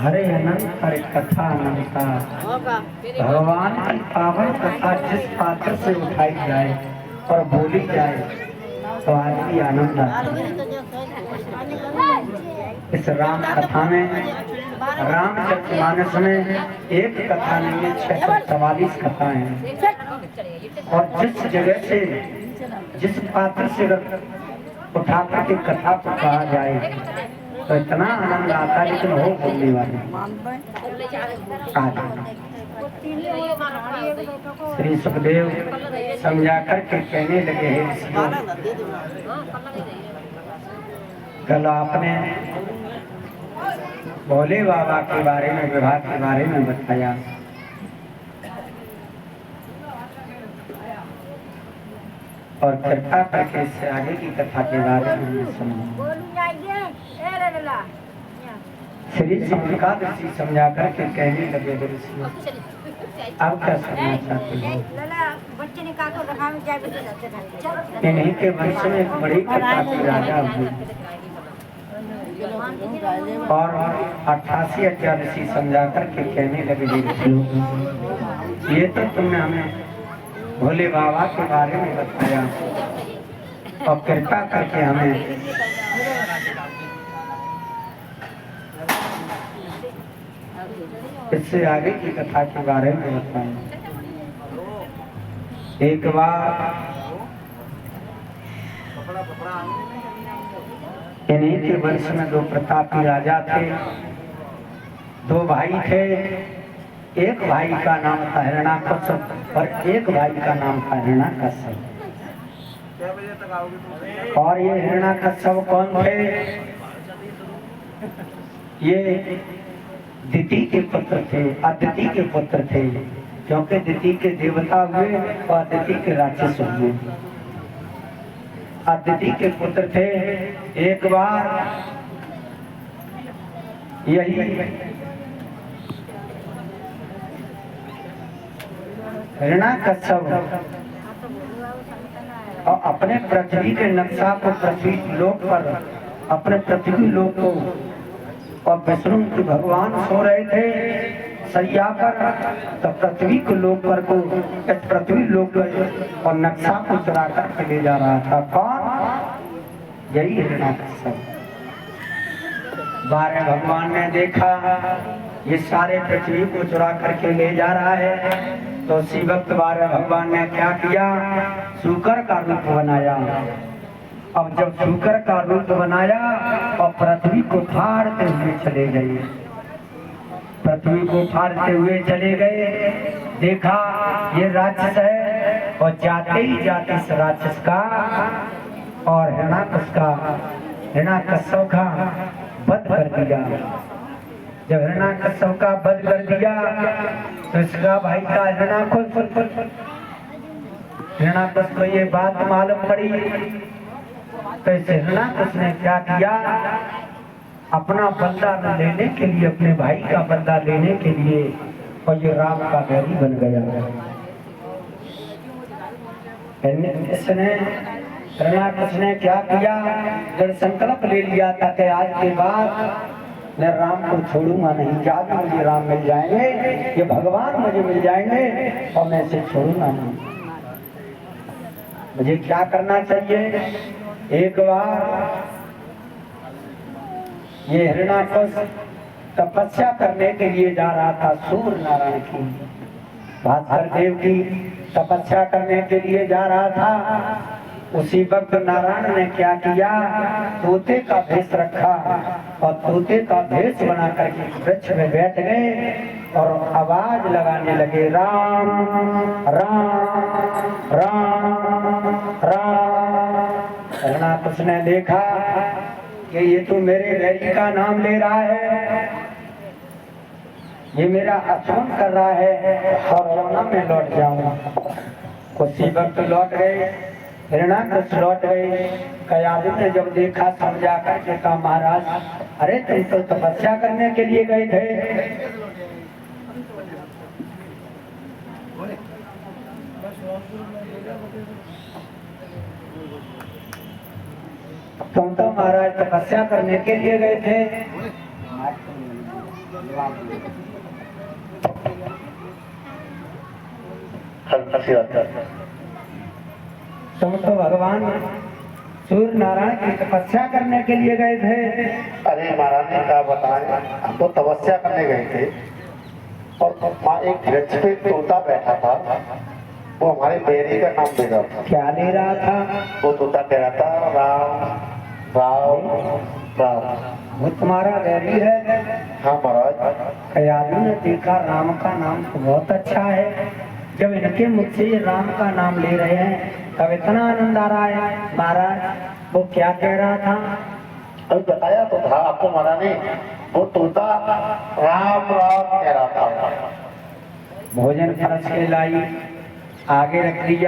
हरे अनंत हरे कथा अनंता भगवान की पावन कथा जिस पात्र से उठाई जाए और बोली जाए तो आदमी आनंद आता है। इस राम कथा में रामचरितमानस में एक कथा नहीं है, 644 कथाएं हैं। और जिस जगह से जिस पात्र से उठा करके कथा को कहा जाए तो इतना आनंद आता है, लेकिन हो बोलने वाले श्री सुखदेव समझा करके कहने लगे हैं, कल आपने भोले बाबा के बारे में, विवाह के बारे में बताया, और कृपा करके इससे आगे की कथा के बारे में सुना। श्री समुद्रकादशी समझा करके कहने लगे, अब क्या सुनना चाहते हो? इन्हीं के वंश में एक बड़ी कथा की राजा हुई और 88 अध्यादशी समझा करके कहने लगे, ये तो तुमने हमें भोले बाबा के बारे में बताया और कृपा करके हमें इससे आगे की कथा के बारे में बताया। एक बार इन्हीं के वंश में दो प्रतापी राजा थे, दो भाई थे। एक भाई का नाम था हिरण्याकश्यप और एक भाई का नाम था हिरण्याकश्यप। और ये हिरण्याकश्यप कौन थे? ये दिति के पुत्र थे, अदिति के पुत्र थे, क्योंकि दिति के देवता हुए और अदिति के राक्षस हुए। अदिति के पुत्र थे। एक बार यही हिरण्याकश्यप और अपने पृथ्वी के नक्शा को पृथ्वी लोक पर, अपने पृथ्वी लोक को, और विष्णु के भगवान सो रहे थे सैया पर, तो पृथ्वी के लोक पर को, पृथ्वी लोक और नक्शा को चुरा कर ले जा रहा था। कौन? यही हिरण्याकश्यप। 12 भगवान ने देखा ये सारे पृथ्वी को चुरा करके ले जा रहा है, तो उसी वक्त 12 भगवान ने क्या किया? शूकर का रूप बनाया। अब जब शूकर का रूप बनाया और पृथ्वी को फाड़ते हुए चले गए, पृथ्वी को फाड़ते हुए चले गए। देखा ये राक्षस है, और जाते ही जाते इस राक्षस का और हिरण्याकश्यप का वध कर दिया। जब हिरण्याकश्यप का वध कर दिया तो इसका भाई था हिरण्याकश्यप को ये बात मालूम पड़ी। तो इसे हिरण्याकश्यप ने क्या किया? अपना बदला लेने के लिए, अपने भाई का बदला लेने के लिए, और ये राम का बैरी बन गया। इसने हिरण्याकश्यप ने क्या किया? जब संकल्प ले लिया था कि आज के बाद मैं राम को छोड़ूंगा नहीं, जब मुझे राम मिल जाएंगे, ये भगवान मुझे मिल जाएंगे, और मैं इसे छोड़ूंगा नहीं। मुझे क्या करना चाहिए? एक बार ये हिरण्याकश्यप तपस्या करने के लिए जा रहा था सूर्य नारायण की, भास्कर देव की तपस्या करने के लिए जा रहा था। उसी वक्त नारायण ने क्या किया? तोते का भेष रखा और तोते का भेष बना करके वृक्ष में बैठ गए और आवाज लगाने लगे, राम राम राम राम। हिरण्याकश्यप ने देखा कि ये तो मेरे बैरी का नाम ले रहा है, ये मेरा अपमान कर रहा है, और मैं लौट जाऊंगा। उसी वक्त लौट गए हिरणाकश लौट गए। कयादुन ने जब देखा समझा करके कहा महाराज अरे तुम तो तपस्या करने के लिए गए थे, तुम तो महाराज तपस्या करने के लिए गए थे, तुम तो भगवान सूर्य नारायण की तपस्या करने के लिए गए थे। अरे महाराज ने क्या बताएं, हम तो तपस्या करने गए थे और वहाँ एक वृक्ष पे तोता बैठा था, वो हमारे बैरी का नाम ले रहा था। क्या ले रहा था? वो तोता कह रहा था राम राम राम। वो तुम्हारा बैरी है? हाँ महाराज। कयादुन ने देखा राम का नाम तो बहुत अच्छा है, जब इनके मुख से ये राम का नाम ले रहे हैं तब इतना आनंद आ रहा है। महाराज वो क्या कह रहा था? अभी बताया तो था आपको महाराज ने, वो तोता राम राम कह रहा था। भोजन फरस के लाई आगे रख दिया।